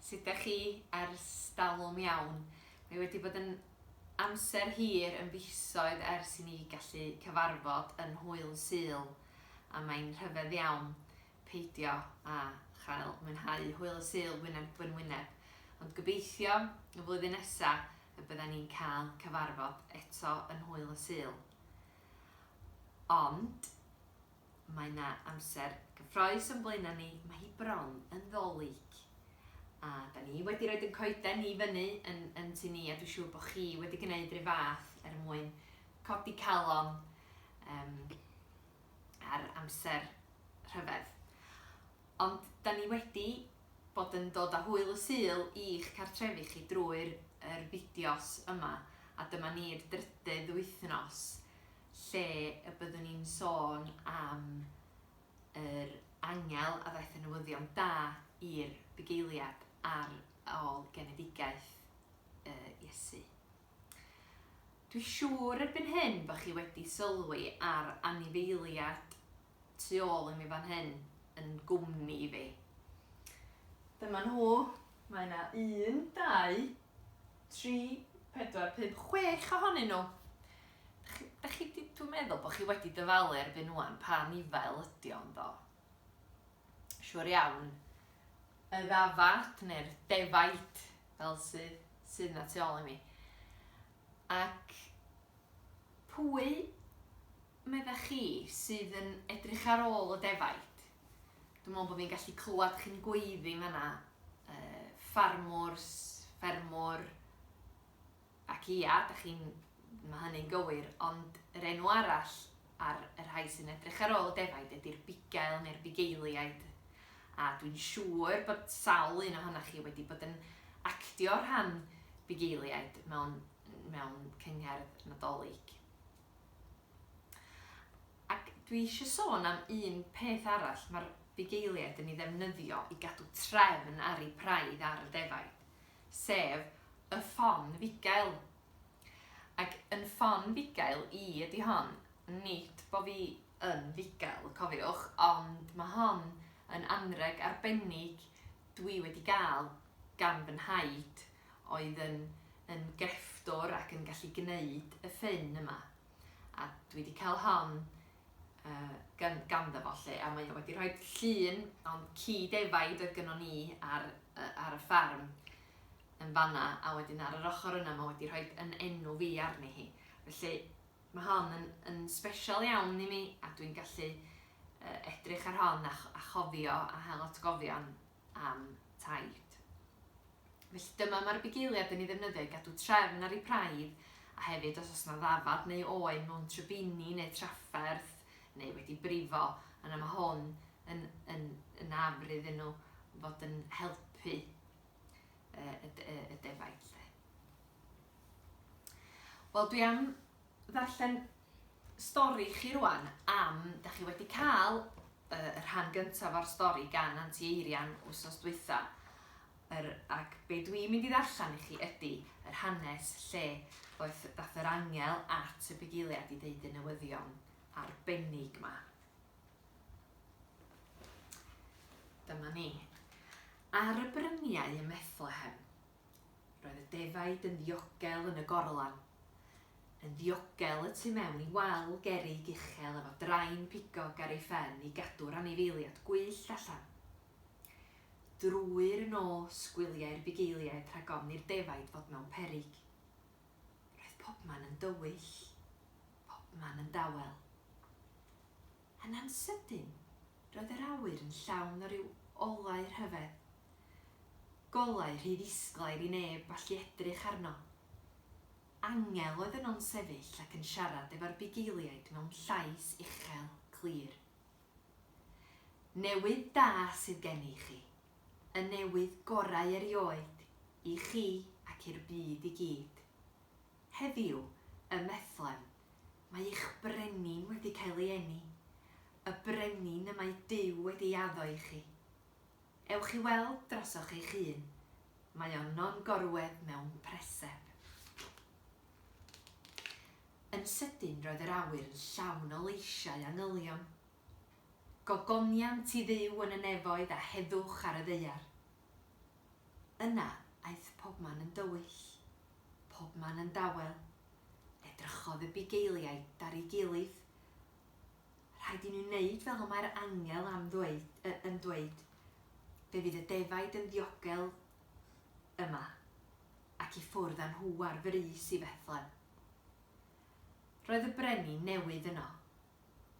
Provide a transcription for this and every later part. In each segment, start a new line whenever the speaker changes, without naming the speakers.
Sut ydych chi ers dalwm iawn? Mae wedi bod yn amser hir yn fisoedd ers i ni gallu cyfarfod yn Hwyl Sul, a mae'n rhyfedd iawn peidio a chael mwynhau Hwyl Sul wyneb yn wyneb. Ond gobeithio y flwyddyn nesaf y bydden ni'n cael cyfarfod eto yn Hwyl Sul. Ond mae yna amser gyffroes yn blaena ni, mae hi bron yn Ddolig. A da ni wedi rhoi yn coeden i fyny yn tu ni, a dwi'n siŵr bod chi wedi gwneud rhyw fath mwyn codi calon ar amser rhyfedd. Ond da ni wedi bod yn dod â Hwyl Sul i'ch cartrefi chi drwy'r fideos yma, a dyma ni'r drydydd wythnos lle y byddwn ni'n sôn am yr angel a ddaeth y newyddion da i'r bugeiliad ar ôl genedigaeth Iesu. Dwi'n siŵr erbyn hyn bod chi wedi sylwi ar anifeiliaid tu ôl i mi fan hyn yn gwmni fi. Dyma nhw, mae yna 1, 2, 3, 4, 5, 6 ohonyn nhw. Dwi'n meddwl bod chi wedi dyfalu erbyn nhw'n pa nifel ydi o'n do. Siwr iawn, y ddafad neu'r defaid fel sydd na tu ôl i mi. Ac pwy meddach chi sydd yn edrych ar ôl y defaid? Dwi'n meddwl bod fi'n gallu clywed chi'n gweiddi fan'na, ffermwr, ac ia, mae hynny'n gywir, ond yr enw arall ar y rhai sy'n edrych ar ôl y defaid ydy'r bugail neu'r bugeiliaid. A dwi'n siŵr bod sawl un ohonoch chi wedi bod yn actio rhan bugeiliaid mewn cyngerdd Nadolig. Ac dwi eisiau sôn am un peth arall mae'r bugeiliaid yn ei ddefnyddio i gadw trefn ar ei praidd ar y defaid, sef y ffon fugail. Ac yn ffon fugail i ydy hon, nid bod fi yn fugail, cofiwch, ond mae hon yn anreg arbennig dwi wedi gael gan fy nhaid oedd yn grefftwr ac yn gallu gwneud y ffyn yma. A dwi wedi cael hon ganddo fo lle, a mae wedi rhoi llun ond ci defaid oedd gynnon ni ar y ffarm yn fanna, a wedyn ar yr ochr yna mae wedi rhoi yn enw fi arni hi. Felly mae hon yn special iawn i mi, a dwi'n gallu edrych ar hon a chofio a hel atgofion am taid. Felly dyma mae'r bugeiliad yn ei ddefnyddio i gadw trefn ar ei praidd, a hefyd os oes yna ddafad neu oen mewn trybini neu trafferth neu wedi brifo, yna mae hwn yn afr iddyn nhw fod yn helpu y defaid. Wel, dwi am ddarllen stori chi rwan am, da chi wedi cael y rhan gyntaf o'r stori gan Aunty Eirian wsos dwytha. Ac be dwi'n mynd i ddarllen i chi ydy yr hanes lle dath yr angel at y bugeiliad i ddeud y newyddion arbennig yma. Dyma ni. Ar y bryniau ym Methlehem, roedd y defaid yn ddiogel yn y gorlan, yn ddiogel y tu mewn i wal gerrig uchel efo draen pigog ar ei phen i gadw'r anifeiliaid gwyllt allan. Drwy'r nos gwyliau'r bugeiliaid rhag ofn i'r defaid fod mewn peryg. Roedd pobman yn dywyll, pobman yn dawel. Yn ansydyn, roedd yr awyr yn llawn o ryw olau rhyfedd. Golau rhy ddisglair i neb allu edrych arno. Angel oedd yno'n sefyll ac yn siarad efo'r bugeiliaid mewn llais uchel, clir. Newydd da sydd gen i chi, y newydd gorau erioed, i chi ac i'r byd i gyd. Heddiw, y Methlem, mae eich brenin wedi cael ei eni, y brenin y mae Duw wedi addo i chi. Ewch i weld drosoch eich hun, mae o'n gorwedd mewn preseb. Yn sydyn roedd yr awyr yn llawn o leisiau angylion. Gogoniant i Dduw yn y nefoedd a heddwch ar y ddaear. Yna, aeth pobman yn dywyll, pobman yn dawel. Edrychodd y bugeiliaid ar ei gilydd. Rhaid i nhw wneud fel mae'r angel yn dweud. Fe fydd y defaid yn ddiogel yma, ac i ffwrdd â nhw ar frys i Bethlehem. Roedd y brenin newydd yno,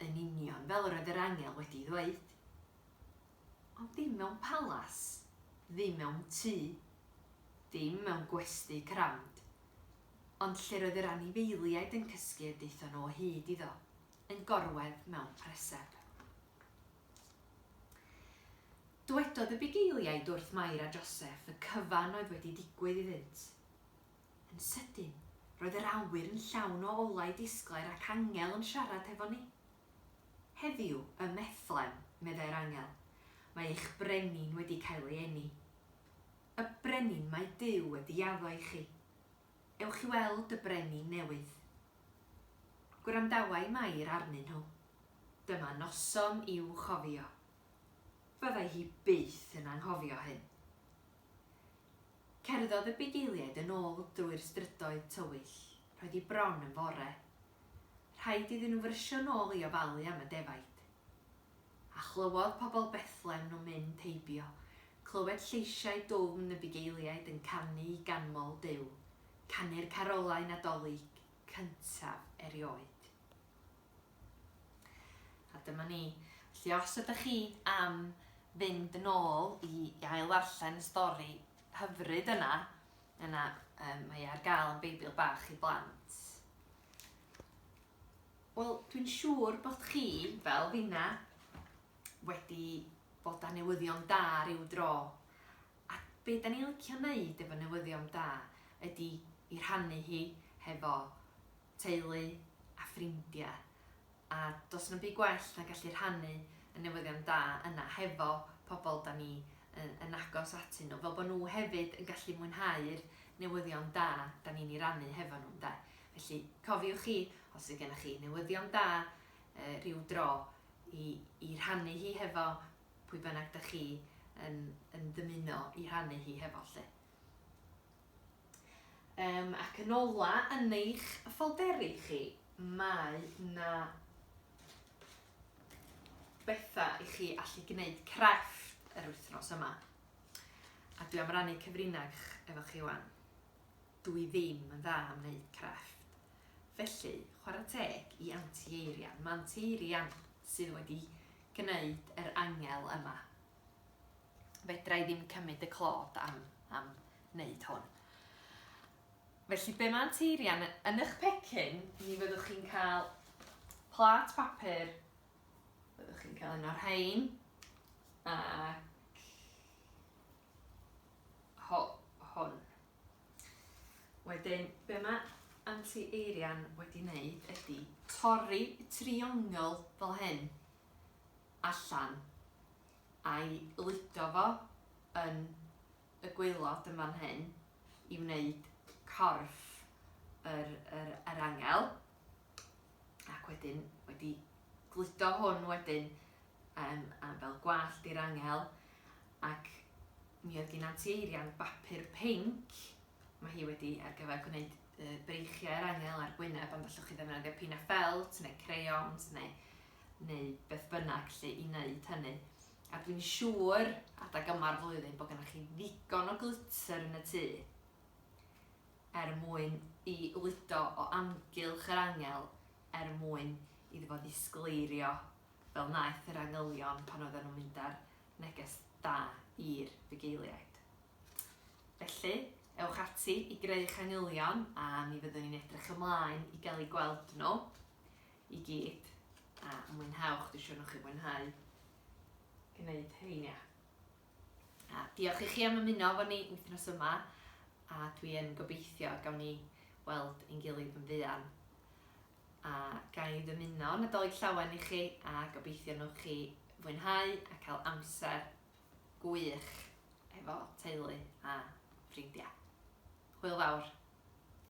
yn union fel roedd yr angel wedi ddweud. Ond dim mewn palas, ddim mewn tŷ, dim mewn gwesty cramd, ond lle roedd yr anifeiliaid yn cysgu y daethon nhw o hyd iddo, yn gorwedd mewn preseb. Dywedodd y bugeiliaid wrth Mair a Joseph y cyfan oedd wedi digwydd iddynt. Yn sydyn, roedd yr awyr yn llawn o olau disglair ac angel yn siarad hefo ni. Heddiw y Bethlehem, meddai'r angel, mae eich brenin wedi cael ei eni. Y brenin mae Duw wedi addo i chi. Ewch i weld y brenin newydd. Gwrandawai Mair arnyn nhw. Dyma noson i'w chofio. Fyddai hi byth yn anghofio hyn. Cerddodd y bugeiliaid yn ôl drwy'r strydoedd tywyll, roedd hi bron yn fore. Rhaid iddyn nhw frysio nôl i ofalu am y defaid. A chlywodd pobl Bethlehem nhw'n mynd heibio, clywed lleisiau dwfn y bugeiliaid yn canu i ganmol Duw, canu'r carolau nadolig cyntaf erioed. A dyma ni, felly os ydych chi am fynd yn ôl i ail ddarllen y stori hyfryd yna mae ar gael yn Beibl bach i blant. Wel, dwi'n siŵr bod chi, fel finna, wedi bod â newyddion da ryw dro. A be da ni'n licio wneud efo newyddion da ydy i rhannu hi hefo teulu a ffrindiau. A does yna byd gwell na gallu rhannu y newyddion da yna hefo pobl da ni yn agos atyn nhw, fel bod nhw hefyd yn gallu mwynhau'r newyddion da da ni'n ei rannu hefo nhw. Da. Felly cofiwch chi, os ydy gennych chi newyddion da ryw dro, i rhannu hi hefo pwy bynnag da chi yn dymuno i rhannu hi hefo lle. Ac yn ola yn eich ffolderi chi, mae na bethau i chi allu gwneud crefft yr wythnos yma. A dwi am rannu cyfrinach efo chi wan. Dwi ddim yn dda am wneud crefft. Felly, chwarae teg i Aunty Eirian. Mae Aunty Eirian sydd wedi gwneud yr angel yma. Fedra i ddim cymryd y clod am wneud hwn. Felly, be mae Aunty Eirian yn eich pecyn, mi fyddwch chi'n cael plat papur. Byddwch chi'n cael un o'r rhain, ac hwn. Wedyn, be mae Aunty Eirian wedi wneud ydy torri y triongl fel hyn allan a'i ludo fo yn y gwaelod yn fan hyn i wneud corff yr angel. Ac wedyn wedi gludo hwn wedyn fel gwallt i'r angel, ac mi oedd gen Aunty Eirian bapur pinc. Mae hi wedi ar gyfer gwneud breichiau'r angel ar gwyneb, ond allwch chi ddefnyddio pina felt neu crayons neu beth bynnag lle i wneud hynny. A dwi'n siŵr adag yma'r flwyddyn bod gennych chi ddigon o glitter yn y tŷ mwyn i ludo o amgylch yr angel mwyn iddo fo ddisgleirio fel naeth yr angylion pan oedden nhw'n mynd ar neges da i'r bugeiliaid. Felly, ewch ati i greu'ch angylion a mi fyddwn ni'n edrych ymlaen i gael ei gweld nhw i gyd. A mwynhewch, dwi'n siŵr nhw'ch chi mwynhau gwneud heina. A diolch i chi am ymuno efo ni wythnos yma, a dwi yn gobeithio gawn ni weld ein gilydd yn fuan. A gawn ni ddymuno Nadolig Llawen i chi, a gobeithio nhw'ch chi fwynhau a cael amser gwych efo teulu a ffrindiau. Hwyl fawr.